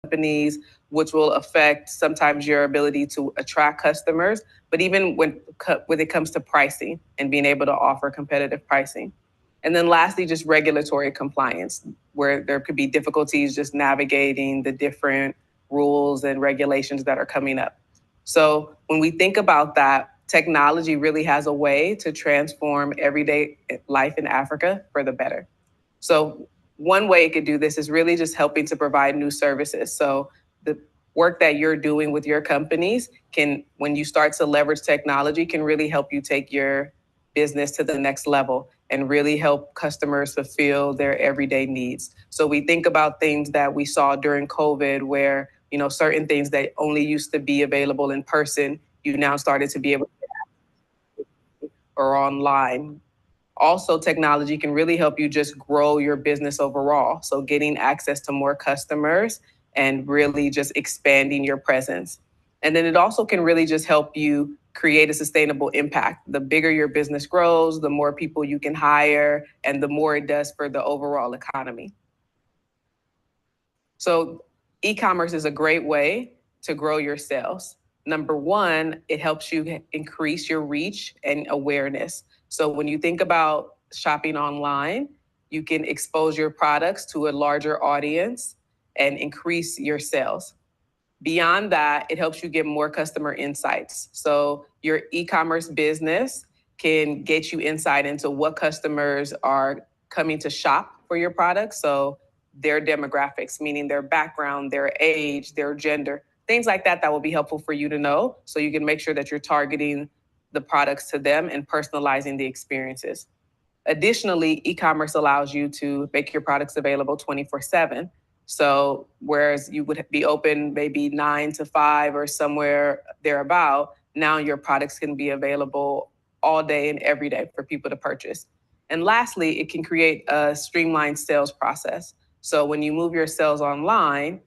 companies, which will affect sometimes your ability to attract customers, but even when it comes to pricing and being able to offer competitive pricing. And then lastly, just regulatory compliance, where there could be difficulties just navigating the different rules and regulations that are coming up. So when we think about that, technology really has a way to transform everyday life in Africa for the better. So one way it could do this is really just helping to provide new services. So the work that you're doing with your companies can, when you start to leverage technology, can really help you take your business to the next level and really help customers fulfill their everyday needs. So we think about things that we saw during COVID where, certain things that only used to be available in person, you now started to be able to or online. Also, technology can really help you just grow your business overall. So getting access to more customers and really just expanding your presence. And then it also can really just help you create a sustainable impact. The bigger your business grows, the more people you can hire, and the more it does for the overall economy. So e-commerce is a great way to grow your sales. Number one, it helps you increase your reach and awareness. So when you think about shopping online, you can expose your products to a larger audience and increase your sales. Beyond that, it helps you get more customer insights. So your e-commerce business can get you insight into what customers are coming to shop for your products. So their demographics, meaning their background, their age, their gender, things like that will be helpful for you to know so you can make sure that you're targeting the products to them and personalizing the experiences. Additionally, e-commerce allows you to make your products available 24/7. So whereas you would be open maybe 9 to 5 or somewhere thereabout, now your products can be available all day and every day for people to purchase. And lastly, it can create a streamlined sales process. So when you move your sales online,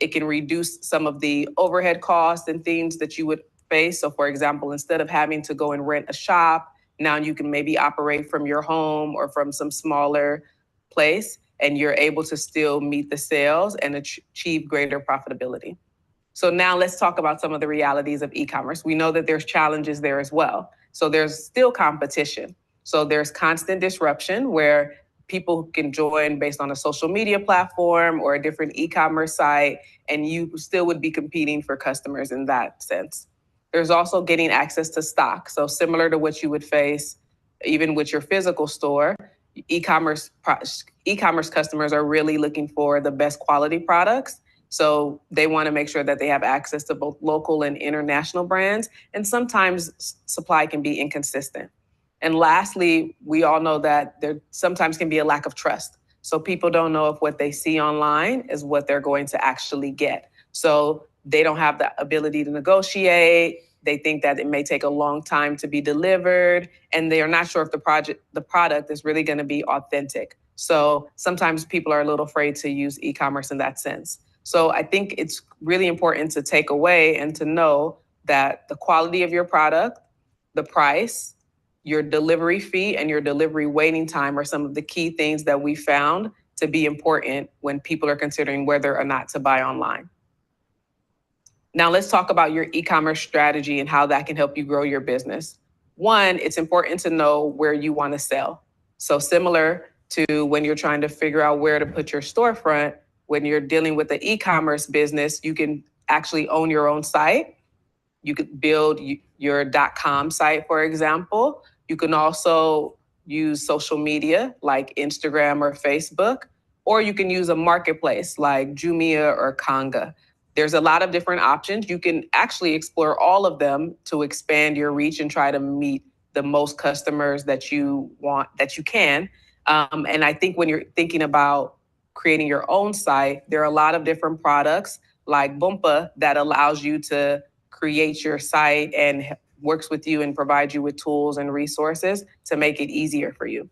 it can reduce some of the overhead costs and things that you would face. So for example, instead of having to go and rent a shop, now you can maybe operate from your home or from some smaller place, and you're able to still meet the sales and achieve greater profitability. So now let's talk about some of the realities of e-commerce. We know that there's challenges there as well. So there's still competition. So there's constant disruption where people can join based on a social media platform or a different e-commerce site, and you still would be competing for customers in that sense. There's also getting access to stock. So similar to what you would face even with your physical store, e-commerce customers are really looking for the best quality products. So they want to make sure that they have access to both local and international brands. And sometimes supply can be inconsistent. And lastly, we all know that there sometimes can be a lack of trust. So people don't know if what they see online is what they're going to actually get. So they don't have the ability to negotiate. They think that it may take a long time to be delivered, and they are not sure if the product is really going to be authentic. So sometimes people are a little afraid to use e-commerce in that sense. So I think it's really important to take away and to know that the quality of your product, the price, your delivery fee, and your delivery waiting time are some of the key things that we found to be important when people are considering whether or not to buy online. Now let's talk about your e-commerce strategy and how that can help you grow your business. One, it's important to know where you want to sell. So similar to when you're trying to figure out where to put your storefront, when you're dealing with the e-commerce business, you can actually own your own site. You could build your .com site, for example. You can also use social media like Instagram or Facebook, or you can use a marketplace like Jumia or Konga. There's a lot of different options. You can actually explore all of them to expand your reach and try to meet the most customers that you want, that you can. And I think when you're thinking about creating your own site, there are a lot of different products like Bumpa that allows you to create your site and works with you and provides you with tools and resources to make it easier for you.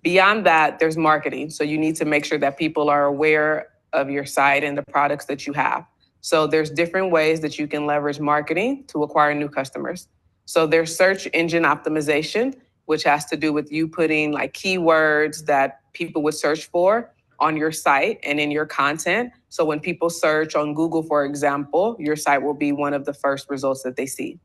Beyond that, there's marketing. So you need to make sure that people are aware of your site and the products that you have. So there's different ways that you can leverage marketing to acquire new customers. So there's search engine optimization, which has to do with you putting like keywords that people would search for on your site and in your content. So when people search on Google, for example, your site will be one of the first results that they see.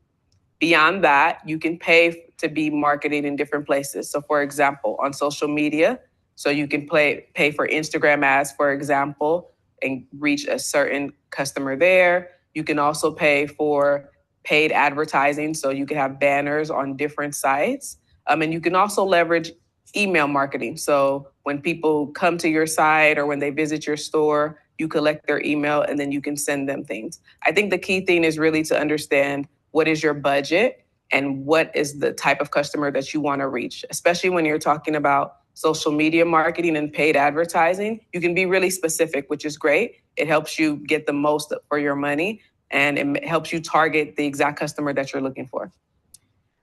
Beyond that, you can pay to be marketed in different places. So for example, on social media, so you can pay for Instagram ads, for example, and reach a certain customer there. You can also pay for paid advertising, so you can have banners on different sites. And you can also leverage email marketing. So when people come to your site or when they visit your store, you collect their email and then you can send them things. I think the key thing is really to understand what is your budget and what is the type of customer that you want to reach, especially when you're talking about social media marketing and paid advertising. You can be really specific, which is great. It helps you get the most for your money and it helps you target the exact customer that you're looking for.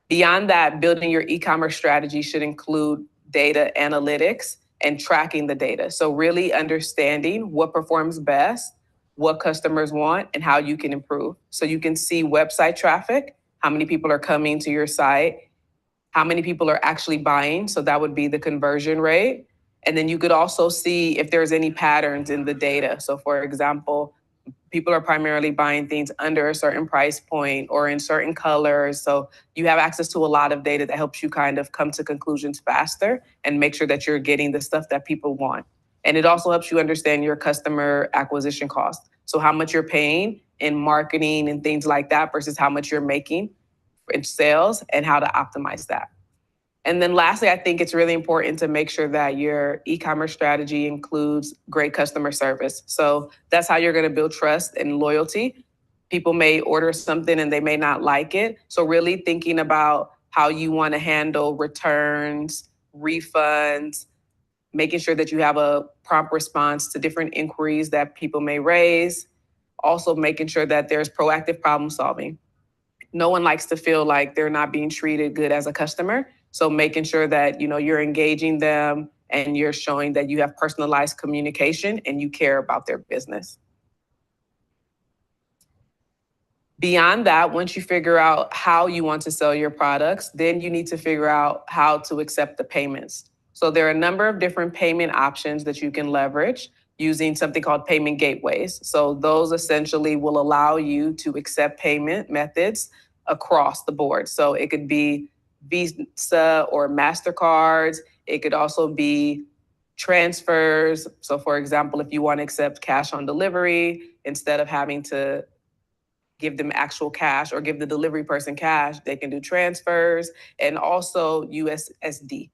Beyond that, building your e-commerce strategy should include data analytics and tracking the data. So really understanding what performs best, what customers want, and how you can improve. So you can see website traffic, how many people are coming to your site, how many people are actually buying. So that would be the conversion rate. And then you could also see if there's any patterns in the data. So for example, people are primarily buying things under a certain price point or in certain colors. So you have access to a lot of data that helps you kind of come to conclusions faster and make sure that you're getting the stuff that people want. And it also helps you understand your customer acquisition cost. So how much you're paying in marketing and things like that versus how much you're making in sales and how to optimize that. And then lastly, I think it's really important to make sure that your e-commerce strategy includes great customer service. So that's how you're going to build trust and loyalty. People may order something and they may not like it. So really thinking about how you want to handle returns, refunds, making sure that you have a prompt response to different inquiries that people may raise. Also making sure that there's proactive problem solving. No one likes to feel like they're not being treated good as a customer. So making sure that, you're engaging them and you're showing that you have personalized communication and you care about their business. Beyond that, once you figure out how you want to sell your products, then you need to figure out how to accept the payments. So there are a number of different payment options that you can leverage using something called payment gateways. So those essentially will allow you to accept payment methods across the board. So it could be Visa or MasterCards. It could also be transfers. So for example, if you want to accept cash on delivery, instead of having to give them actual cash or give the delivery person cash, they can do transfers and also USSD.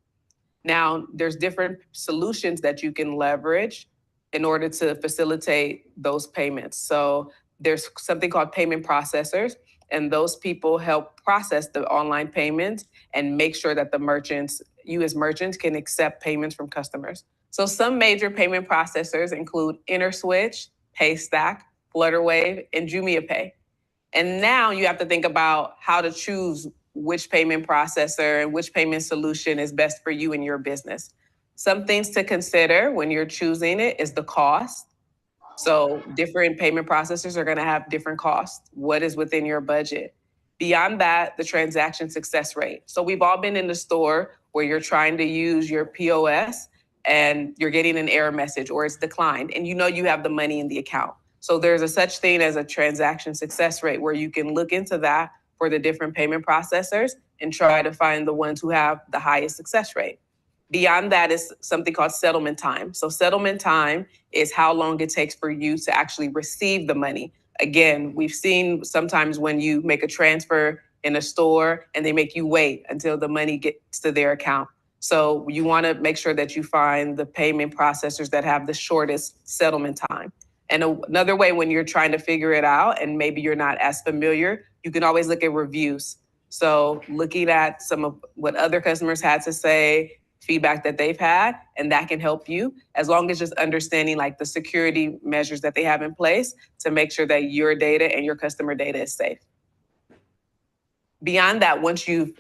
Now, there's different solutions that you can leverage in order to facilitate those payments. So there's something called payment processors, and those people help process the online payments and make sure that you as merchants can accept payments from customers. So some major payment processors include InterSwitch, Paystack, Flutterwave, and JumiaPay. And now you have to think about how to choose which payment processor and which payment solution is best for you and your business. Some things to consider when you're choosing it is the cost. So different payment processors are going to have different costs. What is within your budget? Beyond that, the transaction success rate. So we've all been in the store where you're trying to use your POS and you're getting an error message or it's declined and you have the money in the account. So there's a such thing as a transaction success rate where you can look into that for the different payment processors and try to find the ones who have the highest success rate. Beyond that is something called settlement time. So settlement time is how long it takes for you to actually receive the money. Again, we've seen sometimes when you make a transfer in a store and they make you wait until the money gets to their account. So you want to make sure that you find the payment processors that have the shortest settlement time. And another way when you're trying to figure it out and maybe you're not as familiar, you can always look at reviews. So looking at some of what other customers had to say, feedback that they've had, and that can help you as long as just understanding like the security measures that they have in place to make sure that your data and your customer data is safe. Beyond that, once you've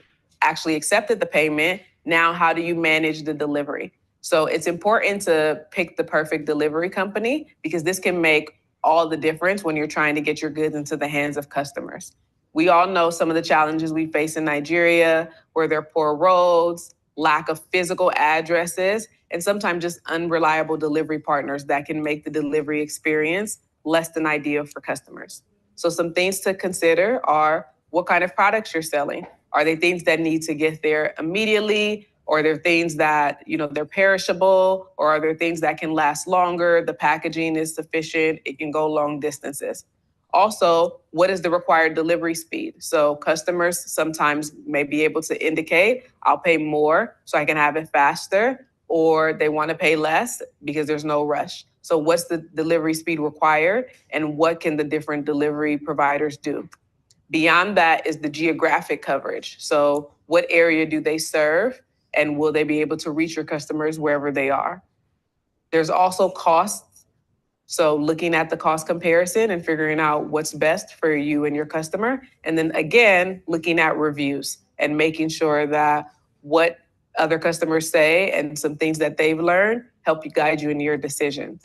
actually accepted the payment, now how do you manage the delivery? So it's important to pick the perfect delivery company because this can make all the difference when you're trying to get your goods into the hands of customers. We all know some of the challenges we face in Nigeria, where there are poor roads, lack of physical addresses, and sometimes just unreliable delivery partners that can make the delivery experience less than ideal for customers. So some things to consider are what kind of products you're selling. Are they things that need to get there immediately? Or are there things that, they're perishable? Or are there things that can last longer? The packaging is sufficient. It can go long distances. Also, what is the required delivery speed? So customers sometimes may be able to indicate, I'll pay more so I can have it faster, or they want to pay less because there's no rush. So what's the delivery speed required, and what can the different delivery providers do? Beyond that is the geographic coverage. So what area do they serve, and will they be able to reach your customers wherever they are? There's also costs. So looking at the cost comparison and figuring out what's best for you and your customer. And then again, looking at reviews and making sure that what other customers say and some things that they've learned help you guide you in your decisions.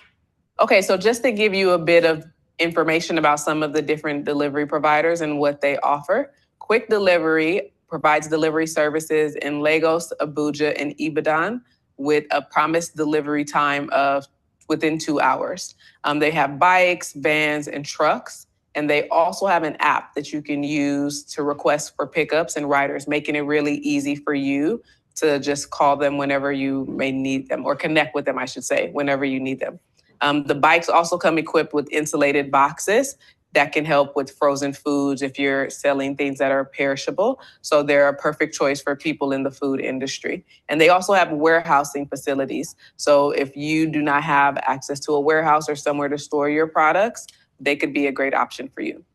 Okay, so just to give you a bit of information about some of the different delivery providers and what they offer, Quick Delivery provides delivery services in Lagos, Abuja, and Ibadan with a promised delivery time of within 2 hours. They have bikes, vans, and trucks, and they also have an app that you can use to request for pickups and riders, making it really easy for you to just call them whenever you may need them, or connect with them, I should say, whenever you need them. The bikes also come equipped with insulated boxes that can help with frozen foods if you're selling things that are perishable. So they're a perfect choice for people in the food industry. And they also have warehousing facilities. So if you do not have access to a warehouse or somewhere to store your products, they could be a great option for you.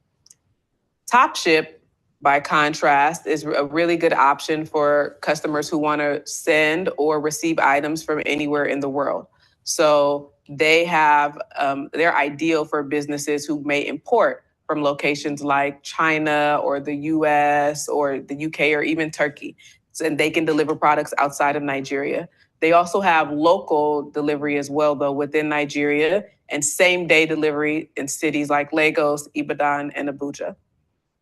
TopShip, by contrast, is a really good option for customers who want to send or receive items from anywhere in the world. So they have, they're ideal for businesses who may import from locations like China or the US or the UK or even Turkey. And they can deliver products outside of Nigeria. They also have local delivery as well, though, within Nigeria, and same day delivery in cities like Lagos, Ibadan, and Abuja.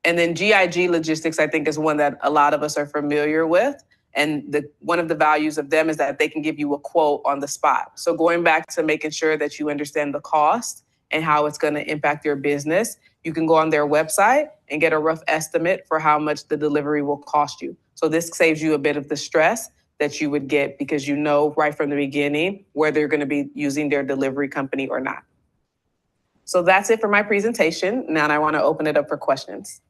And then GIG Logistics, I think, is one that a lot of us are familiar with. And one of the values of them is that they can give you a quote on the spot. So going back to making sure that you understand the cost and how it's going to impact your business, you can go on their website and get a rough estimate for how much the delivery will cost you. So this saves you a bit of the stress that you would get because you know right from the beginning whether you're going to be using their delivery company or not. So that's it for my presentation. Now I want to open it up for questions.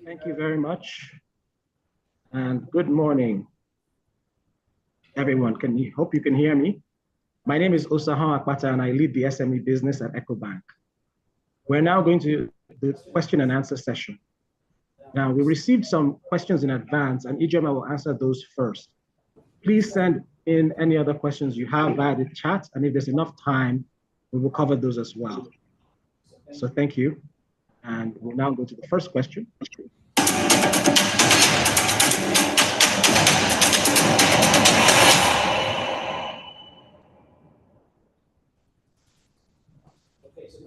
Thank you very much. And good morning, everyone. Hope you can hear me. My name is Osahan Akpata, and I lead the SME business at EcoBank. We're now going to the question and answer session. Now, we received some questions in advance, and Ijoma will answer those first. Please send in any other questions you have via the chat, and if there's enough time, we will cover those as well. So thank you. And we'll now go to the first question.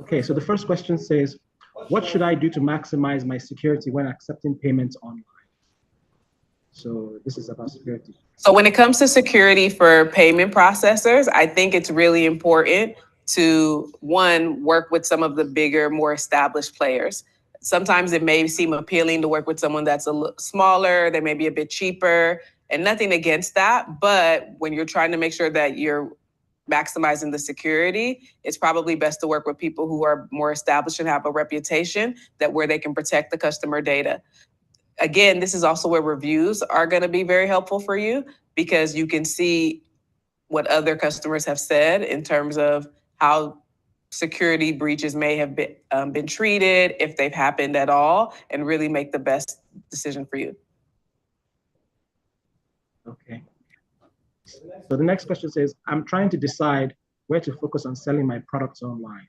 Okay, so the first question says, what should I do to maximize my security when accepting payments online? So this is about security. So when it comes to security for payment processors, I think it's really important to, one, work with some of the bigger, more established players. Sometimes it may seem appealing to work with someone that's a little smaller, they may be a bit cheaper, and nothing against that. But when you're trying to make sure that you're maximizing the security, it's probably best to work with people who are more established and have a reputation that where they can protect the customer data. Again, this is also where reviews are going to be very helpful for you because you can see what other customers have said in terms of how security breaches may have been treated, if they've happened at all, and really make the best decision for you. Okay. So the next question says, I'm trying to decide where to focus on selling my products online.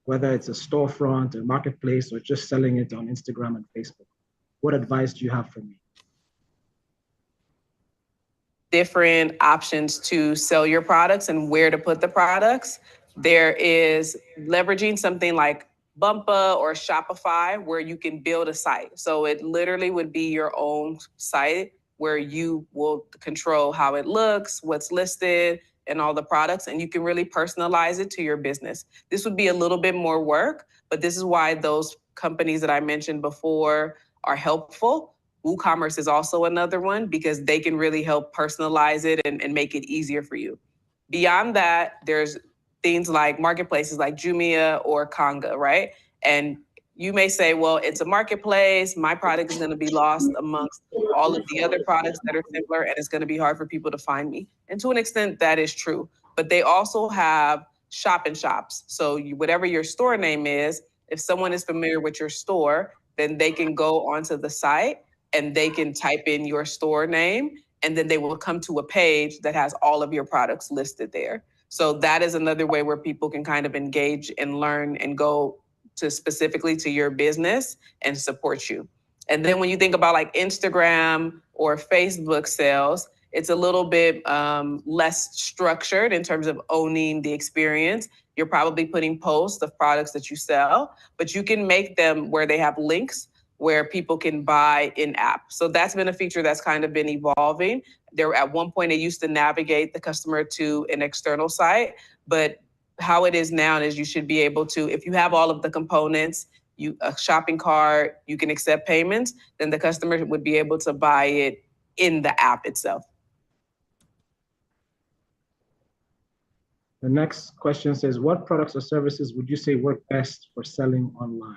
Whether it's a storefront, a marketplace, or just selling it on Instagram and Facebook. What advice do you have for me? Different options to sell your products and where to put the products. There is leveraging something like Bumpa or Shopify, where you can build a site. So it literally would be your own site where you will control how it looks, what's listed, and all the products, and you can really personalize it to your business. This would be a little bit more work, but this is why those companies that I mentioned before are helpful. WooCommerce is also another one because they can really help personalize it and make it easier for you. Beyond that, there's things like marketplaces like Jumia or Konga, right? And you may say, well, it's a marketplace. My product is going to be lost amongst all of the other products that are similar, and it's going to be hard for people to find me. And to an extent, that is true. But they also have shop and shops. So whatever your store name is, if someone is familiar with your store, then they can go onto the site and they can type in your store name, and then they will come to a page that has all of your products listed there. So that is another way where people can kind of engage and learn and go to specifically to your business and support you. And then when you think about like Instagram or Facebook sales, it's a little bit less structured in terms of owning the experience. You're probably putting posts of products that you sell, but you can make them where they have links where people can buy in app. So that's been a feature that's kind of been evolving. There at one point it used to navigate the customer to an external site, but how it is now is you should be able to, if you have all of the components, a shopping cart, you can accept payments, then the customer would be able to buy it in the app itself. The next question says, what products or services would you say work best for selling online?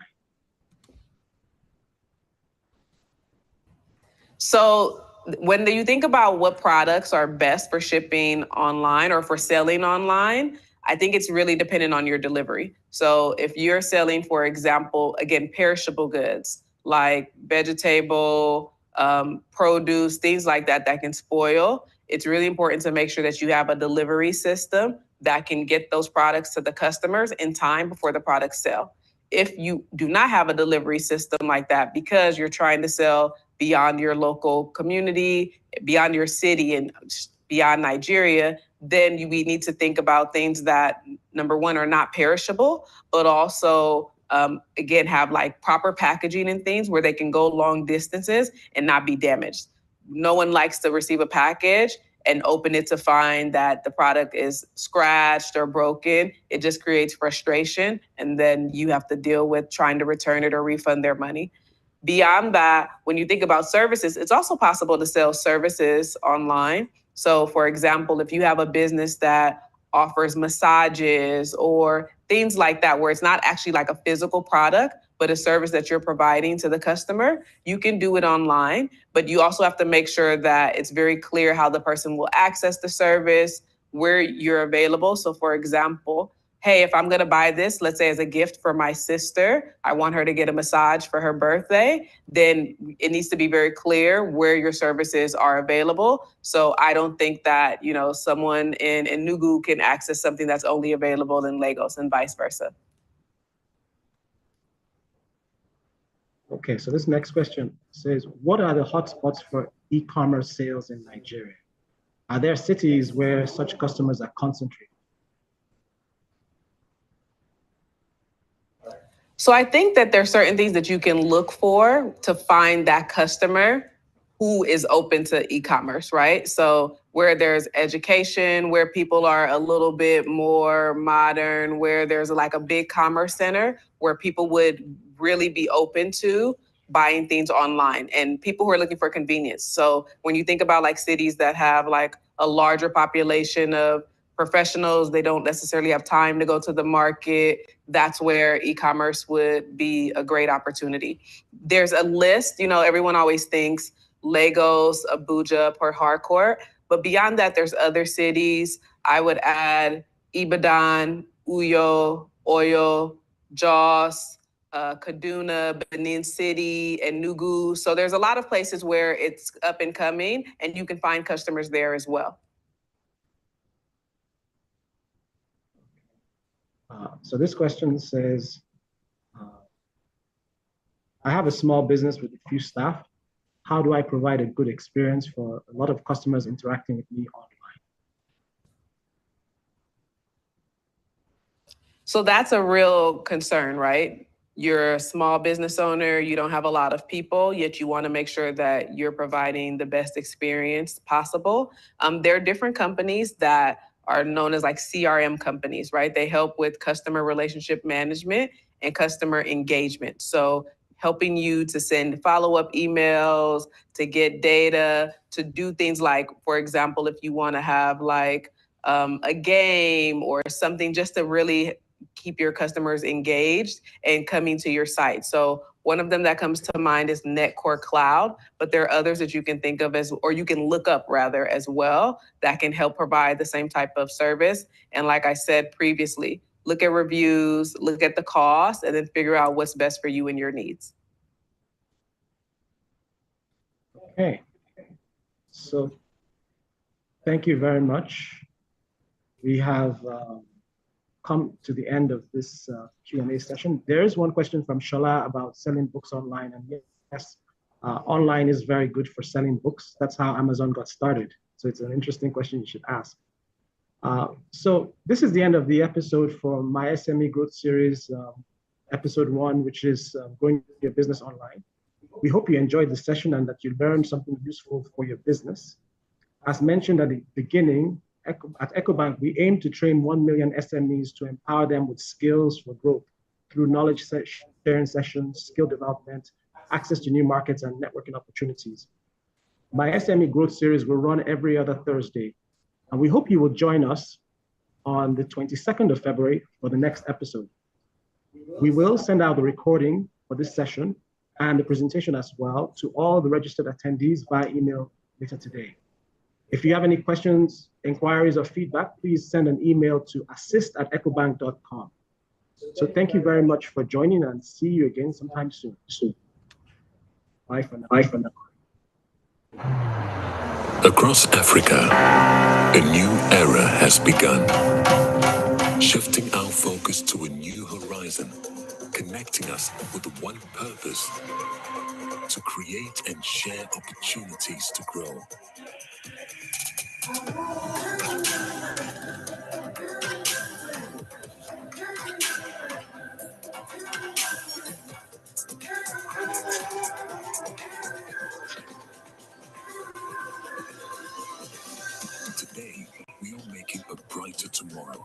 So when you think about what products are best for shipping online or for selling online, I think it's really dependent on your delivery. So if you're selling, for example, again, perishable goods like vegetable, produce, things like that that can spoil, it's really important to make sure that you have a delivery system that can get those products to the customers in time before the products sell. If you do not have a delivery system like that because you're trying to sell beyond your local community, beyond your city, and beyond Nigeria, then we need to think about things that, number one, are not perishable, but also, again, have like proper packaging and things where they can go long distances and not be damaged. No one likes to receive a package and open it to find that the product is scratched or broken. It just creates frustration, and then you have to deal with trying to return it or refund their money. Beyond that, when you think about services, it's also possible to sell services online. So, for example, if you have a business that offers massages or things like that, where it's not actually like a physical product, but a service that you're providing to the customer, you can do it online. But you also have to make sure that it's very clear how the person will access the service, where you're available. So, for example, hey, if I'm going to buy this, let's say as a gift for my sister, I want her to get a massage for her birthday, then it needs to be very clear where your services are available. So I don't think that, someone in Nugu can access something that's only available in Lagos and vice versa. Okay, so this next question says, what are the hotspots for e-commerce sales in Nigeria? Are there cities where such customers are concentrated? So I think that there are certain things that you can look for to find that customer who is open to e-commerce, right? So where there's education, where people are a little bit more modern, where there's like a big commerce center where people would really be open to buying things online, and people who are looking for convenience. So when you think about like cities that have like a larger population of professionals, they don't necessarily have time to go to the market, that's where e-commerce would be a great opportunity. There's a list, everyone always thinks Lagos, Abuja, Port Harcourt, but beyond that, there's other cities. I would add Ibadan, Uyo, Oyo, Jos, Kaduna, Benin City, and Nugu. So there's a lot of places where it's up and coming, and you can find customers there as well. So this question says, I have a small business with a few staff. How do I provide a good experience for a lot of customers interacting with me online? So that's a real concern, right? you're a small business owner, you don't have a lot of people, yet you want to make sure that you're providing the best experience possible. There are different companies that are known as like CRM companies, right? They help with customer relationship management and customer engagement. So helping you to send follow-up emails, to get data, to do things like, for example, if you want to have like a game or something just to really keep your customers engaged and coming to your site. So one of them that comes to mind is NetCore Cloud, but there are others that you can think of as, or you can look up rather as well, that can help provide the same type of service. And like I said previously, look at reviews, look at the cost, and then figure out what's best for you and your needs. Okay. So thank you very much. We have come to the end of this Q&A session. There is one question from Shola about selling books online. And yes, online is very good for selling books. That's how Amazon got started. So it's an interesting question you should ask. So this is the end of the episode for MySME Growth Series, episode 1, which is growing your business online. We hope you enjoyed the session and that you learned something useful for your business. As mentioned at the beginning, at EcoBank, we aim to train 1 million SMEs to empower them with skills for growth through knowledge sharing sessions, skill development, access to new markets, and networking opportunities. My SME Growth Series will run every other Thursday, and we hope you will join us on the 22nd of February for the next episode. We will send out the recording for this session and the presentation as well to all the registered attendees via email later today. If you have any questions, inquiries, or feedback, please send an email to assist@ecobank.com. So thank you very much for joining, and see you again sometime soon. Bye for now. Bye for now. Across Africa, a new era has begun, shifting our focus to a new horizon, connecting us with one purpose: to create and share opportunities to grow. Today, we are making a brighter tomorrow,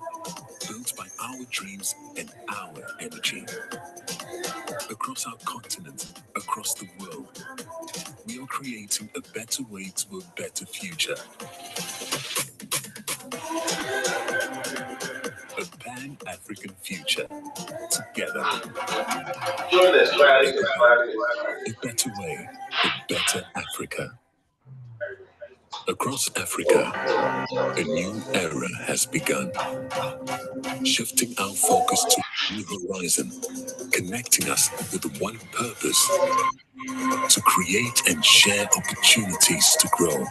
built by our dreams and our energy. Across our continent, across the world, we are creating a better way to a better future. A pan-African future. Together. A better way, a better Africa. Across Africa, a new era has begun, shifting our focus to a new horizon, connecting us with one purpose: to create and share opportunities to grow.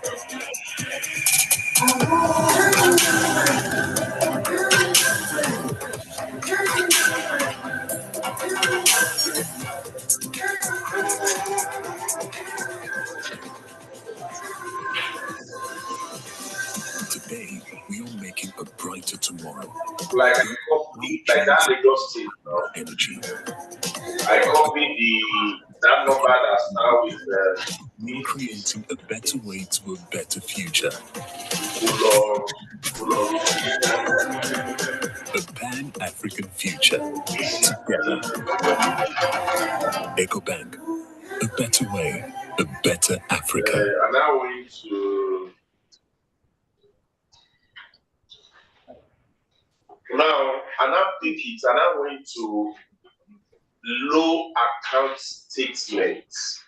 Today, we are making a brighter tomorrow. Like I copied, like that Lagos State, no? Energy. I copied that number that starts with We are creating a better way to a better future. A pan-African future. Together. EcoBank. A better way, a better Africa. And I want to now, and I pick it, and I went to low account statements.